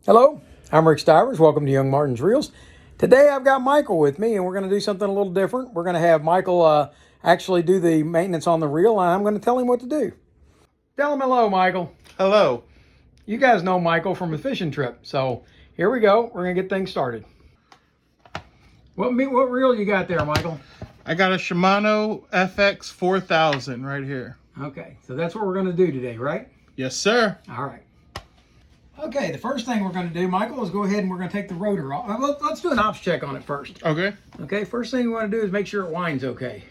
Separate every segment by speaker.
Speaker 1: Hello, I'm Rick Stivers. Welcome to Young Martin's Reels. Today I've got Michael with me, and we're going to do something a little different. We're going to have Michael actually do the maintenance on the reel, and I'm going to tell him what to do. Tell him hello, Michael.
Speaker 2: Hello.
Speaker 1: You guys know Michael from a fishing trip, so here we go. We're going to get things started. What reel you got there, Michael?
Speaker 2: I got a Shimano FX4000 right here.
Speaker 1: Okay, so that's what we're going to do today, right?
Speaker 2: Yes, sir.
Speaker 1: All right. Okay, the first thing we're going to do, Michael, is go ahead and we're going to take the rotor off. Let's do an ops check on it first.
Speaker 2: Okay.
Speaker 1: Okay, first thing we want to do is make sure it winds okay.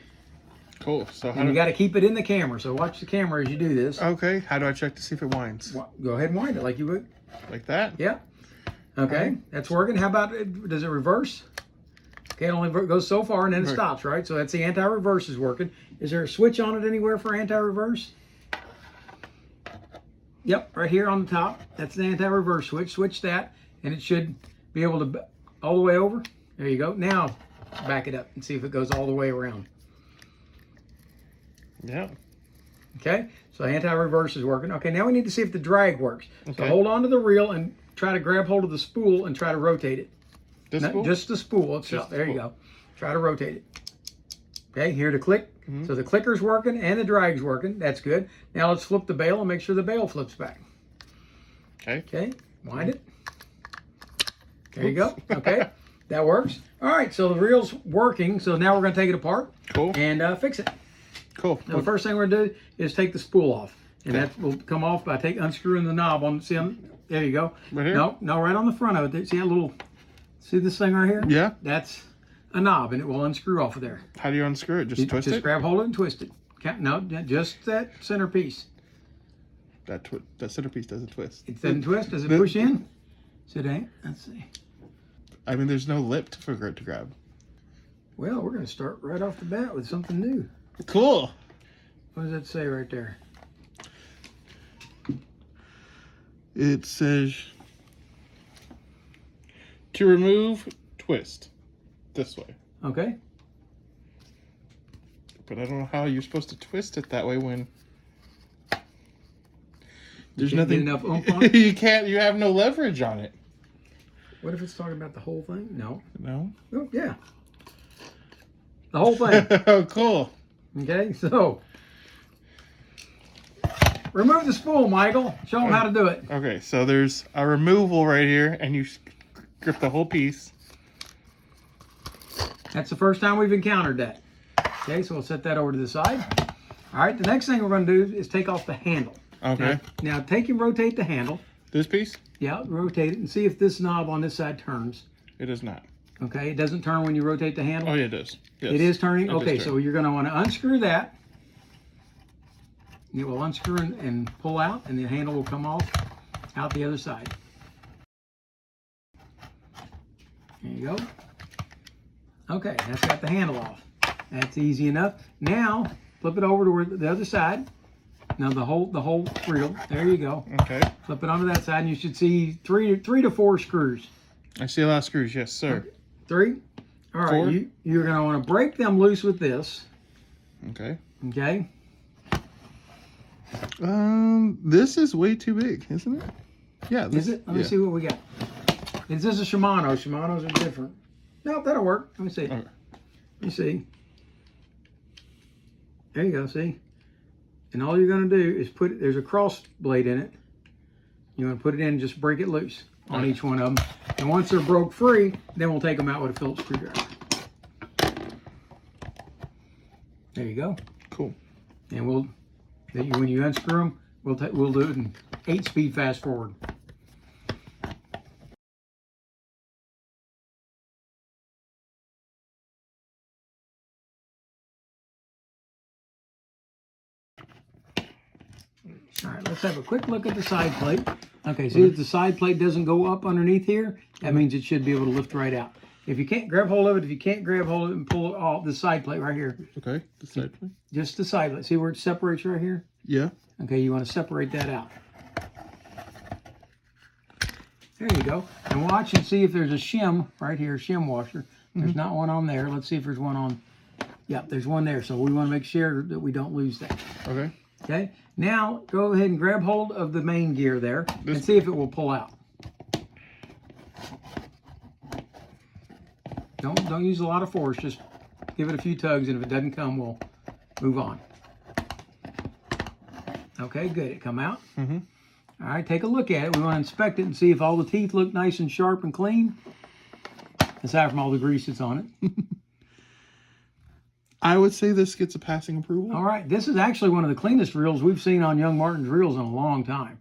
Speaker 2: Cool. So
Speaker 1: and you got to keep it in the camera, so watch the camera as you do this.
Speaker 2: Okay. How do I check to see if it winds?
Speaker 1: Go ahead and wind it like you would.
Speaker 2: Like that?
Speaker 1: Yeah. Okay, that's working. How about, does it reverse? Okay, it only goes so far and then it stops, right? So that's the anti-reverse is working. Is there a switch on it anywhere for anti-reverse? Yep, right here on the top. That's the anti-reverse switch. Switch that, and it should be able to all the way over. There you go. Now, back it up and see if it goes all the way around.
Speaker 2: Yeah.
Speaker 1: Okay, so anti-reverse is working. Okay, now we need to see if the drag works.
Speaker 2: Okay.
Speaker 1: So hold on to the reel and try to grab hold of the spool and try to rotate it.
Speaker 2: This spool?
Speaker 1: Just the spool itself. There you go. Try to rotate it. Okay, here to click. Mm-hmm. So the clicker's working and the drag's working. That's good. Now let's flip the bail and make sure the bail flips back.
Speaker 2: Okay.
Speaker 1: Okay, wind it. There you go. Okay, that works. All right, so the reel's working. So now we're going to take it apart.
Speaker 2: Cool.
Speaker 1: And fix it.
Speaker 2: Cool.
Speaker 1: Now, the first thing we're going to do is take the spool off. And that will come off by unscrewing the knob on. See, there you go.
Speaker 2: Right here?
Speaker 1: No, right on the front of it. See that little, see this thing right here?
Speaker 2: Yeah.
Speaker 1: That's a knob, and it will unscrew off of there.
Speaker 2: How do you unscrew it? Just twist it?
Speaker 1: Just grab hold of it and twist it. No, just that centerpiece.
Speaker 2: That centerpiece doesn't twist.
Speaker 1: It doesn't twist? Does it push in? Sit down. Let's see.
Speaker 2: I mean, there's no lip for it to grab.
Speaker 1: Well, we're going to start right off the bat with something new.
Speaker 2: Cool.
Speaker 1: What does that say right there?
Speaker 2: It says to remove, twist this way.
Speaker 1: Okay.
Speaker 2: But I don't know how you're supposed to twist it that way when there's
Speaker 1: nothing
Speaker 2: enough
Speaker 1: oomph on it?
Speaker 2: You can't. You have no leverage on it.
Speaker 1: What if it's talking about the whole thing? No.
Speaker 2: No.
Speaker 1: Oh, yeah. The whole thing.
Speaker 2: Oh, cool.
Speaker 1: Okay, so remove the spool, Michael. Show them how to do it.
Speaker 2: Okay, so there's a removal right here, and you grip the whole piece.
Speaker 1: That's the first time we've encountered that. Okay, so we'll set that over to the side. All right, the next thing we're going to do is take off the handle.
Speaker 2: Okay.
Speaker 1: Now take and rotate the handle.
Speaker 2: This piece?
Speaker 1: Yeah, rotate it and see if this knob on this side turns.
Speaker 2: It does not.
Speaker 1: Okay, it doesn't turn when you rotate the handle?
Speaker 2: Oh, yeah, it does. Yes.
Speaker 1: It is turning?
Speaker 2: It
Speaker 1: Okay,
Speaker 2: does
Speaker 1: so
Speaker 2: turn.
Speaker 1: you're going to want to unscrew that. It will unscrew and pull out, and the handle will come off out the other side. There you go. Okay, that's got the handle off. That's easy enough. Now, flip it over to where the other side. Now the whole reel. There you go.
Speaker 2: Okay.
Speaker 1: Flip it onto that side, and you should see three to four screws.
Speaker 2: I see a lot of screws, yes, sir.
Speaker 1: 3. All right,
Speaker 2: Four.
Speaker 1: you're going to want to break them loose with this.
Speaker 2: Okay.
Speaker 1: Okay.
Speaker 2: This is way too big, isn't it? Yeah.
Speaker 1: Is it? Let me see what we got. Is this a Shimano? Shimanos are different. No, that'll work. Let me see.
Speaker 2: Okay.
Speaker 1: Let me see. There you go, see? And all you're going to do is there's a cross blade in it. You want to put it in and just break it loose on each one of them. And once they're broke free, then we'll take them out with a Phillips screwdriver. There you go.
Speaker 2: Cool.
Speaker 1: And when you unscrew them, we'll do it in 8-speed fast forward. All right, let's have a quick look at the side plate. Okay, see if the side plate doesn't go up underneath here, that means it should be able to lift right out. If you can't grab hold of it, if you can't grab hold of it and pull it off, the side plate right here.
Speaker 2: Okay, the side plate.
Speaker 1: Just the side plate. See where it separates right here?
Speaker 2: Yeah.
Speaker 1: Okay, you want to separate that out. There you go. And watch and see if there's a shim right here, shim washer. There's not one on there. Let's see if there's one on. Yeah, there's one there. So we want to make sure that we don't lose that.
Speaker 2: Okay.
Speaker 1: Okay. Now go ahead and grab hold of the main gear there and see if it will pull out. Don't use a lot of force. Just give it a few tugs, and if it doesn't come, we'll move on. Okay, good. It come out?
Speaker 2: Mm-hmm.
Speaker 1: All right, take a look at it. We want to inspect it and see if all the teeth look nice and sharp and clean, aside from all the grease that's on it.
Speaker 2: I would say this gets a passing approval.
Speaker 1: All right, this is actually one of the cleanest reels we've seen on Young Martin's Reels in a long time.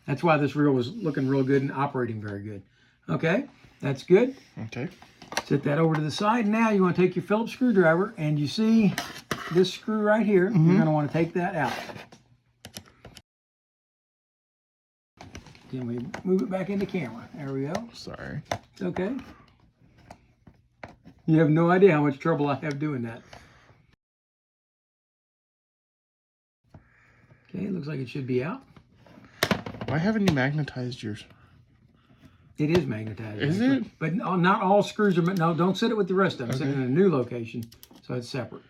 Speaker 1: That's why this reel was looking real good and operating very good. Okay, that's good.
Speaker 2: Okay.
Speaker 1: Set that over to the side. Now you want to take your Phillips screwdriver, and you see this screw right here. You're going to want to take that out. Then we move it back into camera. There we go.
Speaker 2: Sorry.
Speaker 1: It's okay. You have no idea how much trouble I have doing that. Okay, it looks like it should be out.
Speaker 2: Why haven't you magnetized yours?
Speaker 1: It is magnetized.
Speaker 2: Is
Speaker 1: actually.
Speaker 2: it?
Speaker 1: But not all screws are. No, don't sit it with the rest of them.
Speaker 2: Okay.
Speaker 1: Sit it in a new location, so it's separate.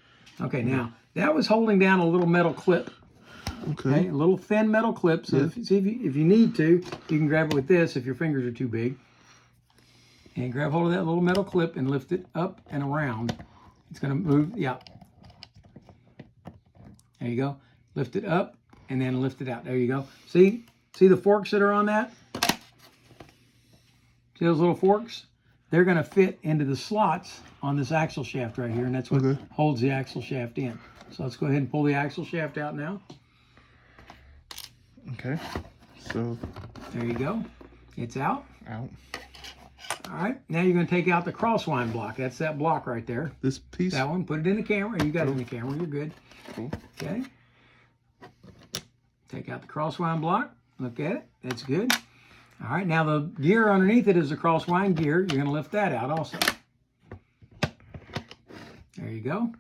Speaker 1: Okay, now that was holding down a little metal clip. Okay, a little thin metal clip. So if you need to, you can grab it with this if your fingers are too big. And grab hold of that little metal clip and lift it up and around. It's going to move. Yeah. There you go. Lift it up and then lift it out. There you go. See the forks that are on that? See those little forks? They're going to fit into the slots on this axle shaft right here, and that's what holds the axle shaft in. So let's go ahead and pull the axle shaft out now.
Speaker 2: Okay. So
Speaker 1: there you go. It's out.
Speaker 2: Out.
Speaker 1: All right. Now you're going to take out the crosswind block. That's that block right there.
Speaker 2: This piece?
Speaker 1: That one. Put it in the camera. You got it in the camera. You're good.
Speaker 2: Cool.
Speaker 1: Okay. Take out the crosswind block. Look at it. That's good. All right. Now the gear underneath it is the crosswind gear. You're going to lift that out also. There you go.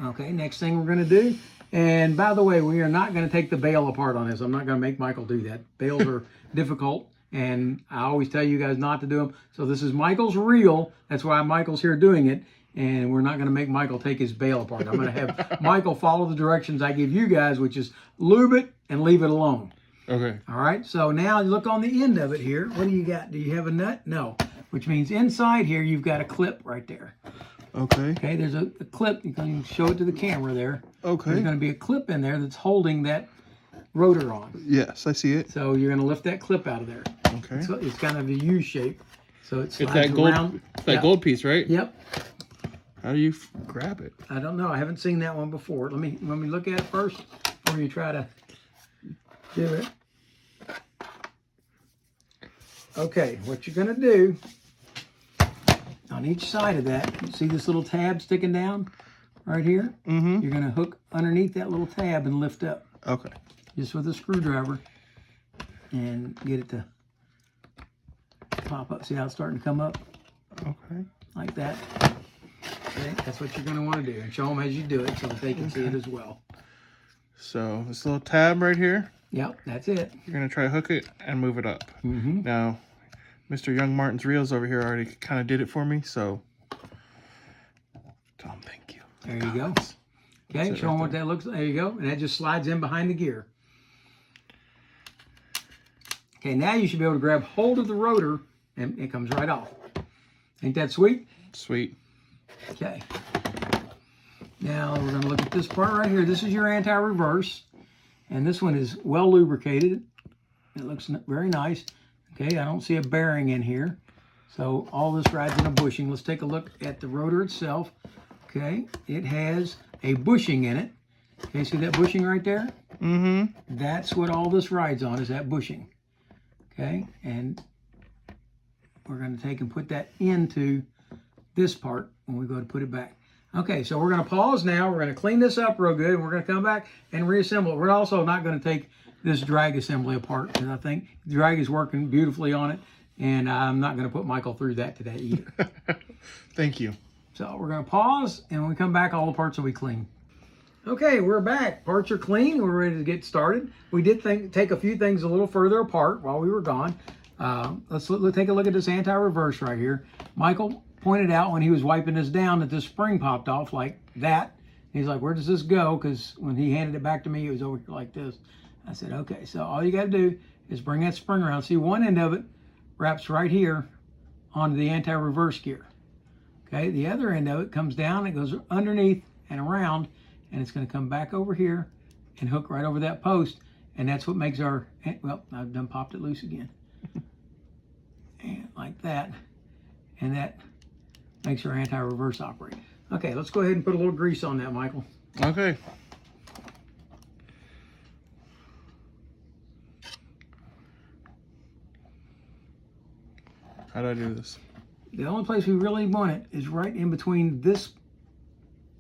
Speaker 1: Okay. Next thing we're going to do. And by the way, we are not going to take the bail apart on this. I'm not going to make Michael do that. Bails are difficult, and I always tell you guys not to do them. So this is Michael's reel. That's why Michael's here doing it, and we're not going to make Michael take his bail apart. I'm going to have Michael follow the directions I give you guys, which is lube it and leave it alone.
Speaker 2: Okay.
Speaker 1: All right, so now look on the end of it here. What do you got? Do you have a nut? No, which means inside here you've got a clip right there.
Speaker 2: Okay.
Speaker 1: Okay, there's a clip. You can show it to the camera there.
Speaker 2: Okay.
Speaker 1: There's going to be a clip in there that's holding that rotor on.
Speaker 2: Yes, I see it.
Speaker 1: So you're going to lift that clip out of there.
Speaker 2: Okay.
Speaker 1: So it's kind of a U shape. So it slides
Speaker 2: it's that gold,
Speaker 1: around.
Speaker 2: that gold piece, right?
Speaker 1: Yep.
Speaker 2: How do you grab it?
Speaker 1: I don't know. I haven't seen that one before. Let me look at it first before you try to do it. Okay, what you're going to do, on each side of that, you see this little tab sticking down right here?
Speaker 2: Mm-hmm.
Speaker 1: You're going to hook underneath that little tab and lift up.
Speaker 2: Okay.
Speaker 1: Just with a screwdriver and get it to pop up. See how it's starting to come up?
Speaker 2: Okay.
Speaker 1: Like that. Okay, that's what you're going to want to do. And show them as you do it so that they can see it as well.
Speaker 2: So this little tab right here.
Speaker 1: Yep, that's it.
Speaker 2: You're going to try to hook it and move it up.
Speaker 1: Mm-hmm.
Speaker 2: Now, Mr. Young Martin's Reels over here already kind of did it for me, so Tom, thank you.
Speaker 1: There you go. Okay, show them what that looks like. There you go. And that just slides in behind the gear. Okay, now you should be able to grab hold of the rotor and it comes right off. Ain't that sweet?
Speaker 2: Sweet.
Speaker 1: Okay. Now we're going to look at this part right here. This is your anti-reverse. And this one is well lubricated. It looks very nice. Okay, I don't see a bearing in here. So all this rides in a bushing. Let's take a look at the rotor itself. Okay, it has a bushing in it. Okay, see that bushing right there?
Speaker 2: Mm-hmm.
Speaker 1: That's what all this rides on, is that bushing. Okay, and we're going to take and put that into this part when we go to put it back. Okay, so we're going to pause now. We're going to clean this up real good. And we're going to come back and reassemble it. We're also not going to take this drag assembly apart because I think the drag is working beautifully on it. And I'm not going to put Michael through that today either.
Speaker 2: Thank you.
Speaker 1: So we're going to pause, and when we come back, all the parts will be clean. Okay, we're back. Parts are clean. We're ready to get started. We did take a few things a little further apart while we were gone. Let's take a look at this anti-reverse right here. Michael pointed out when he was wiping this down that this spring popped off like that. He's like, where does this go? Because when he handed it back to me, it was over here like this. I said, okay, so all you got to do is bring that spring around. See, one end of it wraps right here onto the anti-reverse gear. Okay, the other end of it comes down, it goes underneath and around, and it's going to come back over here and hook right over that post, and that's what makes our, well, I've done popped it loose again. And like that, and that makes our anti-reverse operate. Okay, let's go ahead and put a little grease on that, Michael.
Speaker 2: Okay. How do I do this?
Speaker 1: The only place we really want it is right in between this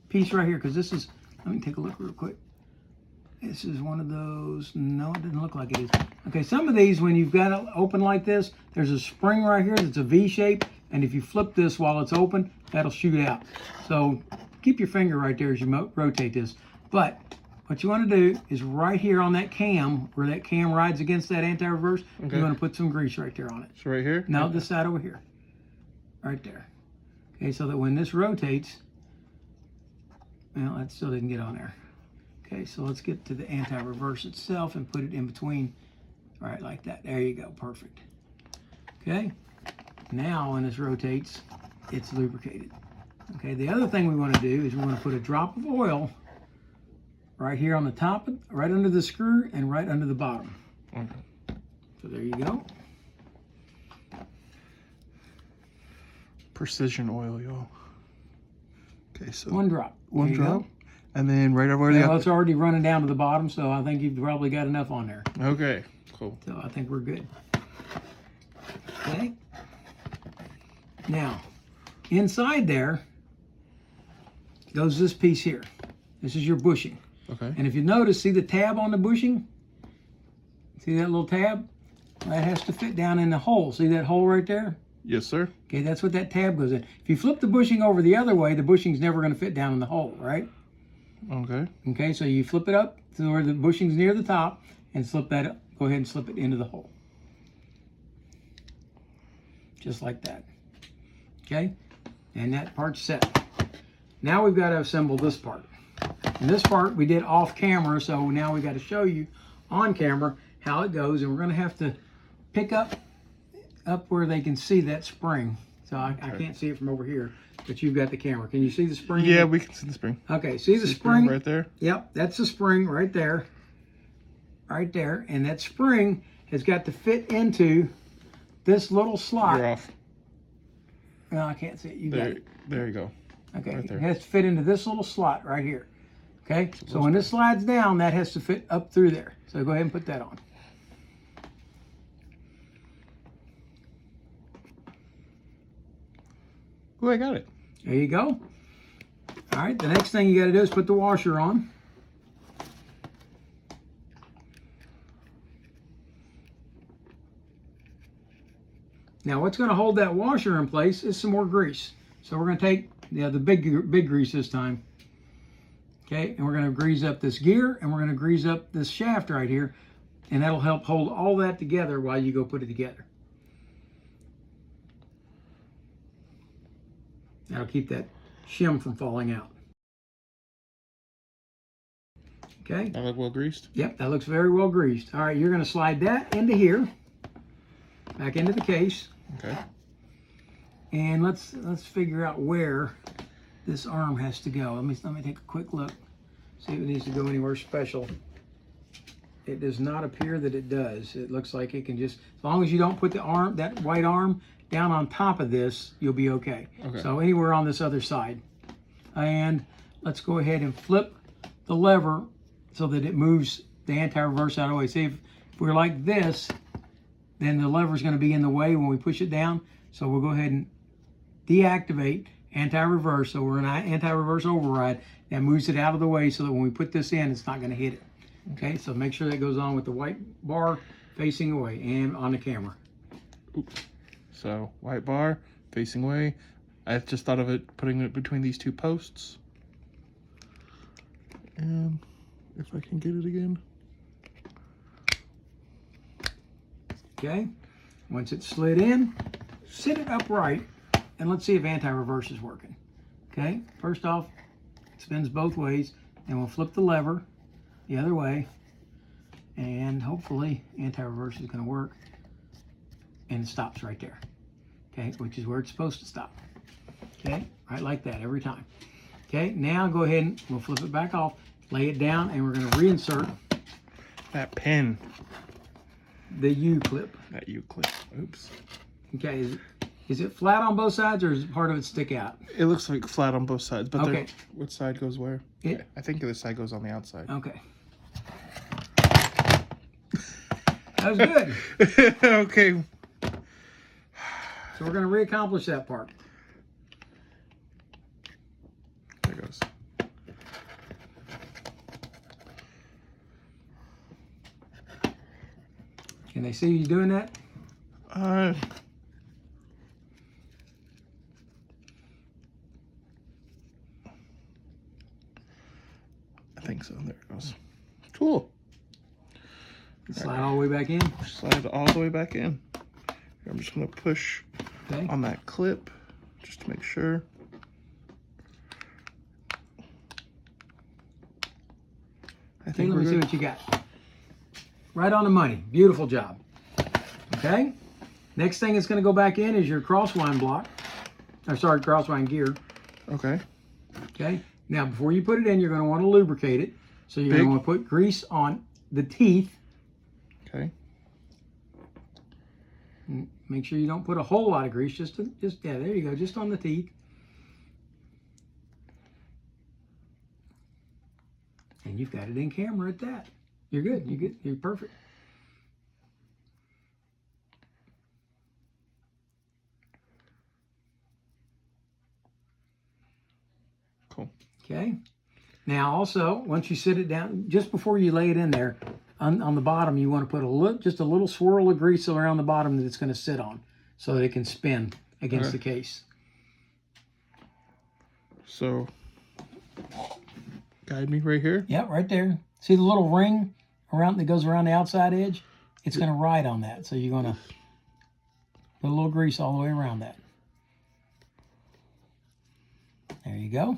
Speaker 1: piece right here, because this is, let me take a look real quick. This is one of those, no, it doesn't look like it is. Okay, some of these, when you've got it open like this, there's a spring right here that's a V shape, and if you flip this while it's open, that'll shoot out. So keep your finger right there as you rotate this. But what you want to do is right here on that cam, where that cam rides against that anti-reverse,
Speaker 2: okay,
Speaker 1: you want to put some grease right there on it.
Speaker 2: So right here?
Speaker 1: No,
Speaker 2: okay,
Speaker 1: this side over here. Right there. Okay, so that when this rotates, well, that still didn't get on there. Okay, so let's get to the anti-reverse itself and put it in between. All right, like that. There you go. Perfect. Okay, now when this rotates, it's lubricated. Okay, the other thing we want to do is we want to put a drop of oil right here on the top, right under the screw and right under the bottom.
Speaker 2: okay.
Speaker 1: So there you go.
Speaker 2: Precision oil, y'all. Okay, so
Speaker 1: One drop.
Speaker 2: one
Speaker 1: There you
Speaker 2: drop,
Speaker 1: go.
Speaker 2: and then right over
Speaker 1: Yeah,
Speaker 2: there.
Speaker 1: well, it's already running down to the bottom, so I think you've probably got enough on there.
Speaker 2: Okay, cool.
Speaker 1: So I think we're good. Okay. Now, inside there goes this piece here. This is your bushing.
Speaker 2: Okay.
Speaker 1: And if you notice, see the tab on the bushing? See that little tab? That has to fit down in the hole. See that hole right there?
Speaker 2: Yes, sir.
Speaker 1: Okay, that's what that tab goes in. If you flip the bushing over the other way, the bushing's never going to fit down in the hole, right?
Speaker 2: Okay.
Speaker 1: Okay, so you flip it up to where the bushing's near the top and slip that up. Go ahead and slip it into the hole. Just like that. Okay, and that part's set. Now we've got to assemble this part. And this part we did off camera, so now we got to show you on camera how it goes, and we're going to have to pick up where they can see that spring. So I can't see it from over here, but you've got the camera. Can you see the spring?
Speaker 2: Yeah, we can see the spring.
Speaker 1: Okay, see the spring?
Speaker 2: right there?
Speaker 1: Yep, that's the spring right there. Right there. And that spring has got to fit into this little slot.
Speaker 2: You're off.
Speaker 1: No, I can't see it. You got it.
Speaker 2: There you go.
Speaker 1: Okay,
Speaker 2: Right there.
Speaker 1: it has to fit into this little slot right here. Okay, so when this slides down, that has to fit up through there. So go ahead and put that on.
Speaker 2: Oh, I got it.
Speaker 1: There you go. All right, the next thing you got to do is put the washer on. Now what's going to hold that washer in place is some more grease. So we're going to take the big grease this time. Okay, and we're going to grease up this gear, and we're going to grease up this shaft right here, and that'll help hold all that together while you go put it together. That'll keep that shim from falling out. Okay.
Speaker 2: That look well greased?
Speaker 1: Yep, that looks very well greased. All right, you're going to slide that into here, back into the case.
Speaker 2: Okay.
Speaker 1: And let's figure out where this arm has to go. Let me take a quick look, see if it needs to go anywhere special. It does not appear that it does. It looks like it can just, as long as you don't put the arm, that white arm, down on top of this, you'll be okay.
Speaker 2: Okay.
Speaker 1: So anywhere on this other side. And let's go ahead and flip the lever so that it moves the anti-reverse out of the way. See, if we're like this, then the lever is going to be in the way when we push it down. So we'll go ahead and deactivate anti-reverse. So we're in an anti-reverse override. That moves it out of the way so that when we put this in, it's not going to hit it. Okay, so make sure that goes on with the white bar facing away and on the camera.
Speaker 2: Oops. So white bar facing away. I just thought of it putting it between these two posts. And if I can get it again.
Speaker 1: Okay, once it's slid in, sit it upright and let's see if anti-reverse is working. Okay, first off, it spins both ways, and we'll flip the lever the other way, and hopefully anti-reverse is going to work, and it stops right there. okay, which is where it's supposed to stop. Okay, right like that every time. Okay, now go ahead and we'll flip it back off, lay it down, and we're going to reinsert
Speaker 2: that pin.
Speaker 1: The U-clip.
Speaker 2: That U-clip. Oops.
Speaker 1: Okay, is it flat on both sides, or does part of it stick out?
Speaker 2: It looks like flat on both sides, but
Speaker 1: okay.
Speaker 2: Which side goes where? I think this side goes on the outside.
Speaker 1: Okay. That was good.
Speaker 2: Okay.
Speaker 1: So we're going to reaccomplish that part.
Speaker 2: There it goes.
Speaker 1: Can they see you doing that?
Speaker 2: I think so. There it goes. Cool.
Speaker 1: Slide all the way back in.
Speaker 2: Slide it all the way back in. I'm just going to push on that clip just to make sure. I think
Speaker 1: let me see what you got. Right on the money. Beautiful job. Okay. Next thing that's going to go back in is your crosswind block. Or sorry, crosswind gear.
Speaker 2: Okay.
Speaker 1: Okay. Now, before you put it in, you're going to want to lubricate it. So you're going to want to put grease on the teeth.
Speaker 2: Okay.
Speaker 1: And make sure you don't put a whole lot of grease. Just yeah, there you go. Just on the teeth. And you've got it in camera at that. You're good. You're good. You're perfect.
Speaker 2: Cool.
Speaker 1: Okay. Now also, once you sit it down, just before you lay it in there, on the bottom, you want to put just a little swirl of grease around the bottom that it's going to sit on, so that it can spin against the case.
Speaker 2: So, guide me right here.
Speaker 1: Yeah, right there. See the little ring around that goes around the outside edge? It's going to ride on that, so you're going to put a little grease all the way around that. There you go.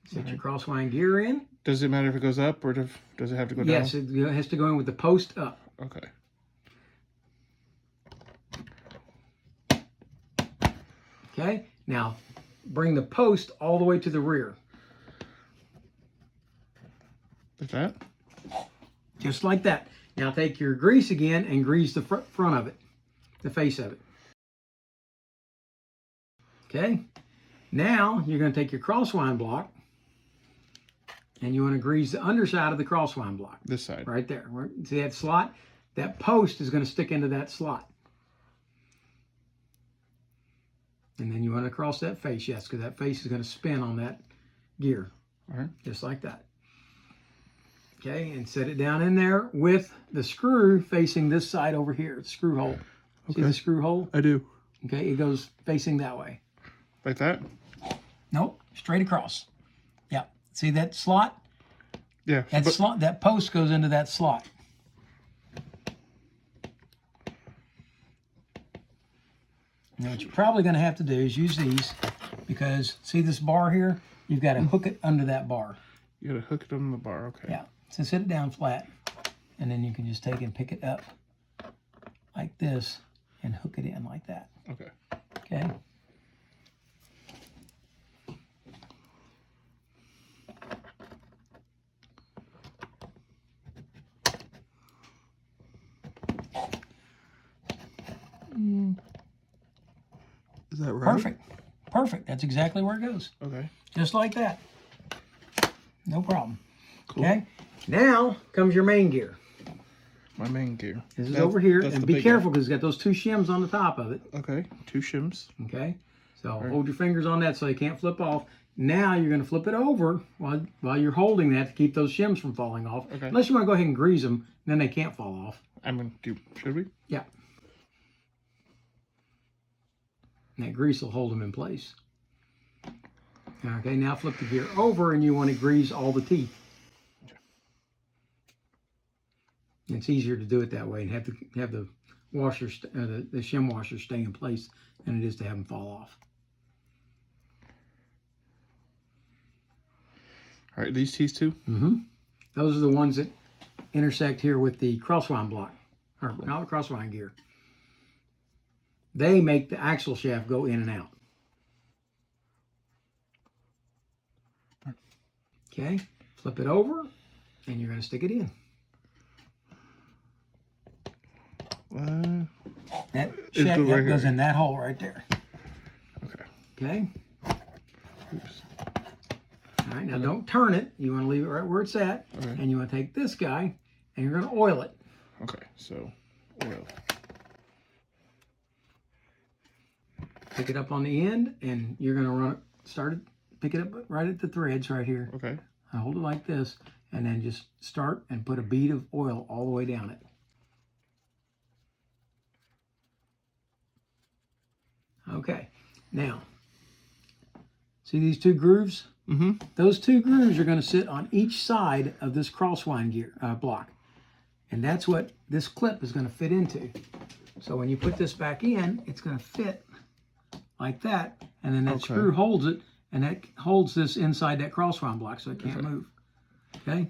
Speaker 1: Set your crosswind gear in.
Speaker 2: Does it matter if it goes up or does it have to go down?
Speaker 1: Yes, it has to go in with the post up.
Speaker 2: Okay.
Speaker 1: Okay, now bring the post all the way to the rear.
Speaker 2: Like that?
Speaker 1: Just like that. Now take your grease again and grease the front of it, the face of it. Okay, now you're going to take your crosswind block and you want to grease the underside of the crosswind block.
Speaker 2: This side.
Speaker 1: Right there. See that slot? That post is going to stick into that slot. And then you want to cross that face, yes, because that face is going to spin on that gear.
Speaker 2: All right.
Speaker 1: Just like that. Okay, and set it down in there with the screw facing this side over here, the screw hole.
Speaker 2: Okay.
Speaker 1: See the screw hole?
Speaker 2: I do.
Speaker 1: Okay, it goes facing that way.
Speaker 2: Like that?
Speaker 1: Nope, straight across. Yeah, see that slot?
Speaker 2: Yeah.
Speaker 1: That post goes into that slot. Now what you're probably going to have to do is use these, because see this bar here? You've got to hook it under that bar.
Speaker 2: You got to hook it on the bar, okay.
Speaker 1: Yeah, so sit it down flat, and then you can just take and pick it up like this and hook it in like that.
Speaker 2: Okay.
Speaker 1: Okay.
Speaker 2: Is that right?
Speaker 1: Perfect. Perfect. That's exactly where it goes.
Speaker 2: Okay.
Speaker 1: Just like that. No problem.
Speaker 2: Cool.
Speaker 1: Okay. Now comes your main gear.
Speaker 2: My main gear.
Speaker 1: This is over here, and be careful because it's got those two shims on the top of it.
Speaker 2: Okay. 2 shims.
Speaker 1: Okay. So hold your fingers on that so they can't flip off. Now you're going to flip it over while you're holding that to keep those shims from falling off.
Speaker 2: Okay.
Speaker 1: Unless you want to go ahead and grease them, then they can't fall off.
Speaker 2: Should we?
Speaker 1: Yeah. And that grease will hold them in place. Okay, now flip the gear over and you want to grease all the teeth. It's easier to do it that way and have the washer, the shim washer stay in place than it is to have them fall off.
Speaker 2: All right, these teeth too?
Speaker 1: Mm-hmm. Those are the ones that intersect here with the crosswind block, or not the crosswind gear. They make the axle shaft go in and out. Okay, flip it over, and you're going to stick it in. That shaft goes in that hole right there.
Speaker 2: Okay.
Speaker 1: Okay.
Speaker 2: Oops.
Speaker 1: All right, now don't turn it. You want to leave it right where it's at.
Speaker 2: Okay.
Speaker 1: And you want to take this guy, and you're going to oil it.
Speaker 2: Okay, so oil.
Speaker 1: Pick it up on the end, and you're going to run it, pick it up right at the threads right here.
Speaker 2: Okay.
Speaker 1: I hold it like this, and then just start and put a bead of oil all the way down it. Okay, now, see these two grooves?
Speaker 2: Mm-hmm.
Speaker 1: Those two grooves are going to sit on each side of this crosswind gear block. And that's what this clip is going to fit into. So when you put this back in, it's going to fit like that. And then that screw holds it, and that holds this inside that crosswind block so it can't move. Okay?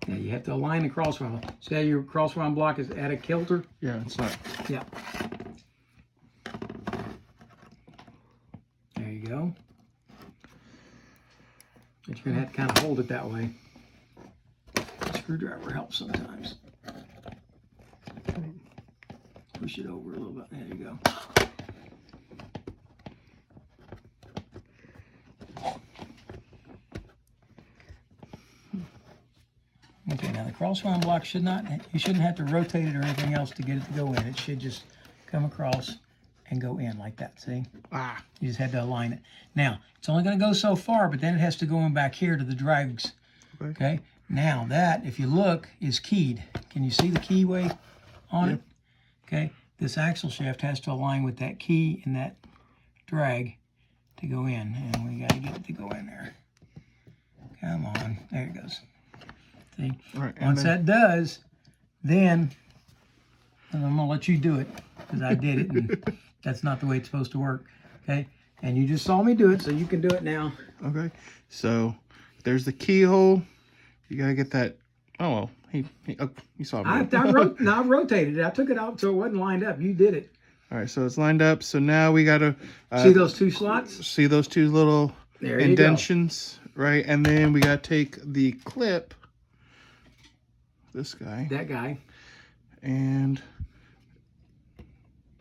Speaker 1: Now you have to align the crosswind. See how your crosswind block is at a kilter?
Speaker 2: Yeah, it's not.
Speaker 1: Yeah. There you go. But you're going to have to kind of hold it that way. The screwdriver helps sometimes. Push it over a little bit. There you go. Okay, now the crosswind block should not, you shouldn't have to rotate it or anything else to get it to go in. It should just come across and go in like that, see? You just had to align it. Now, it's only going to go so far, but then it has to go in back here to the drags. Okay? Now that, if you look, is keyed. Can you see the keyway on it? Okay? This axle shaft has to align with that key and that drag to go in. And we got to get it to go in there. Come on. There it goes. See? Once that does, then I'm going to let you do it because I did it and that's not the way it's supposed to work. Okay? And you just saw me do it, so you can do it now.
Speaker 2: Okay. So there's the keyhole. You got to get that. Oh, well. You saw me.
Speaker 1: I rotated it. I took it out so it wasn't lined up. You did it.
Speaker 2: All right. So it's lined up. So now we got to
Speaker 1: see those two slots?
Speaker 2: See those two little indentions, right? And then we got to take the clip. This guy.
Speaker 1: That guy.
Speaker 2: And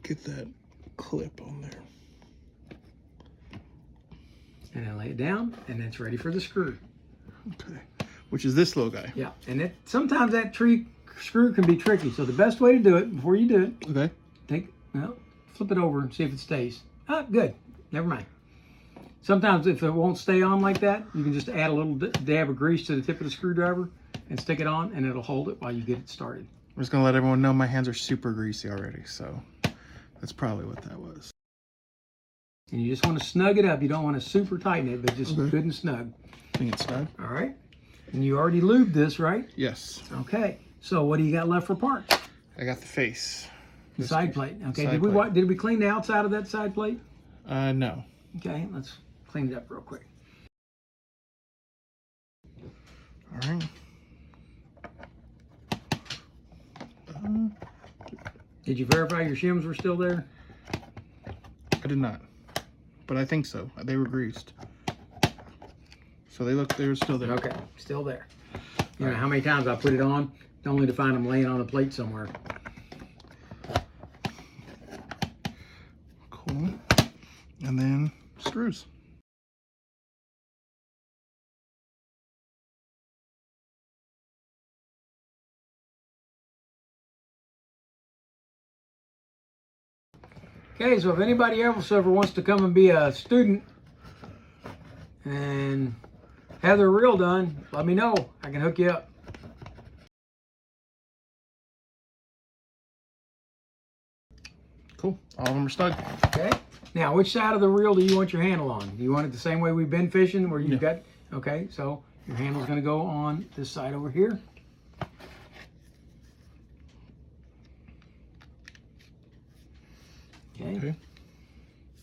Speaker 2: get that clip on there.
Speaker 1: And then lay it down, and it's ready for the screw.
Speaker 2: Okay. Which is this little guy.
Speaker 1: Yeah. And sometimes that screw can be tricky. So the best way to do it, before you do it, flip it over and see if it stays. Ah, good. Never mind. Sometimes if it won't stay on like that, you can just add a little dab of grease to the tip of the screwdriver and stick it on, and it'll hold it while you get it started.
Speaker 2: I'm just going to let everyone know my hands are super greasy already, so that's probably what that was.
Speaker 1: And you just want to snug it up. You don't want to super tighten it, but just good and snug.
Speaker 2: I think it's snug.
Speaker 1: All right. And you already lubed this, right?
Speaker 2: Yes.
Speaker 1: Okay. So what do you got left for parts?
Speaker 2: I got the face.
Speaker 1: The side plate. Okay.
Speaker 2: Side
Speaker 1: did we clean the outside of that side plate?
Speaker 2: No.
Speaker 1: Okay. Let's clean it up real quick.
Speaker 2: All right.
Speaker 1: Did you verify your shims were still there?
Speaker 2: I did not, but I think so. They were greased, so they were still there.
Speaker 1: Okay, still there. You know how many times I put it on, only to find them laying on a plate somewhere.
Speaker 2: Cool. And then screws.
Speaker 1: Okay, so if anybody else ever wants to come and be a student and have their reel done, let me know. I can hook you up.
Speaker 2: Cool. All of them are stuck.
Speaker 1: Okay. Now, which side of the reel do you want your handle on? Do you want it the same way we've been fishing, where you've got? Okay, so your handle's going to go on this side over here. Okay.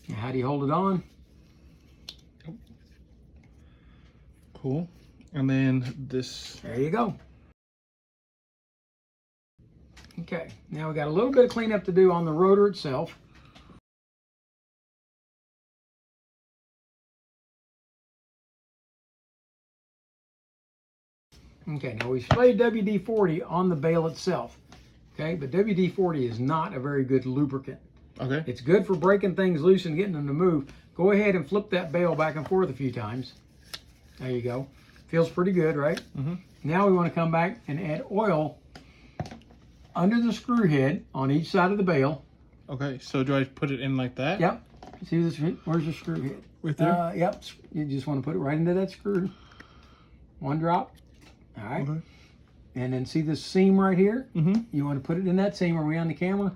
Speaker 1: Now, how do you hold it on?
Speaker 2: Cool. And then this.
Speaker 1: There you go. Okay, now we got a little bit of cleanup to do on the rotor itself. Okay, now we sprayed WD-40 on the bale itself. Okay, but WD-40 is not a very good lubricant.
Speaker 2: Okay.
Speaker 1: It's good for breaking things loose and getting them to move. Go ahead and flip that bale back and forth a few times. There you go. Feels pretty good, right? Mm-hmm. Now we want to come back and add oil under the screw head on each side of the bale.
Speaker 2: Okay, so do I put it in like that?
Speaker 1: Yep. See this? Where's the screw head?
Speaker 2: Right there?
Speaker 1: Yep. You just want to put it right into that screw. One drop. All right. Okay. And then see this seam right here? Mm-hmm. You want to put it in that seam. Are we on the camera?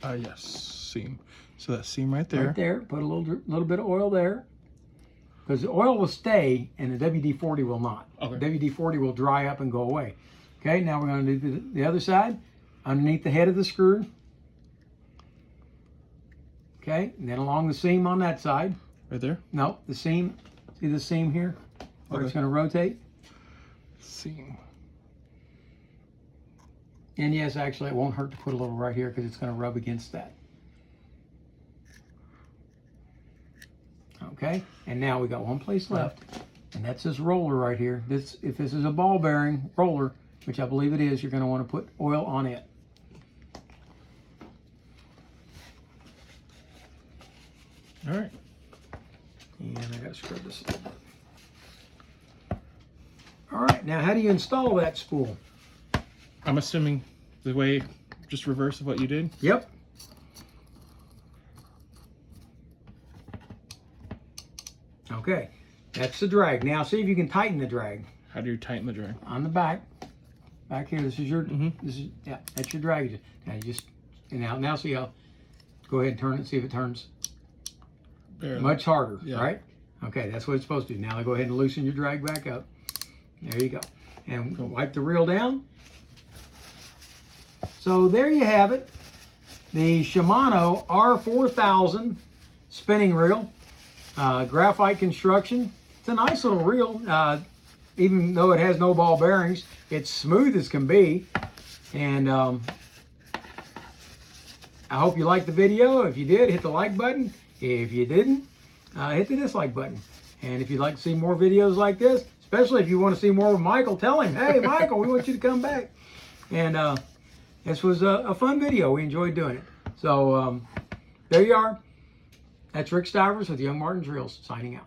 Speaker 2: Yes, seam. So that seam right there.
Speaker 1: Right there. Put a little bit of oil there. Because the oil will stay and the WD-40 will not. Okay. WD-40 will dry up and go away. Okay, now we're going to do the other side. Underneath the head of the screw. Okay, and then along the seam on that side.
Speaker 2: Right there?
Speaker 1: No, the seam. See the seam here? Where it's going to rotate?
Speaker 2: Seam.
Speaker 1: And yes, actually, it won't hurt to put a little right here because it's going to rub against that. Okay, and now we got one place left, and that's this roller right here. If this is a ball bearing roller, which I believe it is, you're going to want to put oil on it.
Speaker 2: All right.
Speaker 1: And I got to scrub this a little bit. All right, now how do you install that spool?
Speaker 2: I'm assuming the way, just reverse of what you did?
Speaker 1: Yep. Okay, that's the drag. Now see if you can tighten the drag.
Speaker 2: How do you tighten the drag?
Speaker 1: On the back. Back here, this is your, yeah, that's your drag. Now you just, and now see how, go ahead and turn it, see if it turns. Barely. Much harder, right? Okay, that's what it's supposed to do. Now go ahead and loosen your drag back up. There you go. And wipe the reel down. So there you have it. The Shimano R4000 spinning reel. Graphite construction. It's a nice little reel. Even though it has no ball bearings, it's smooth as can be. And I hope you liked the video. If you did, hit the like button. If you didn't, hit the dislike button. And if you'd like to see more videos like this, especially if you want to see more of Michael, tell him, hey, Michael, we want you to come back. And this was a fun video. We enjoyed doing it. So there you are. That's Rick Stivers with Young Martin's Reels signing out.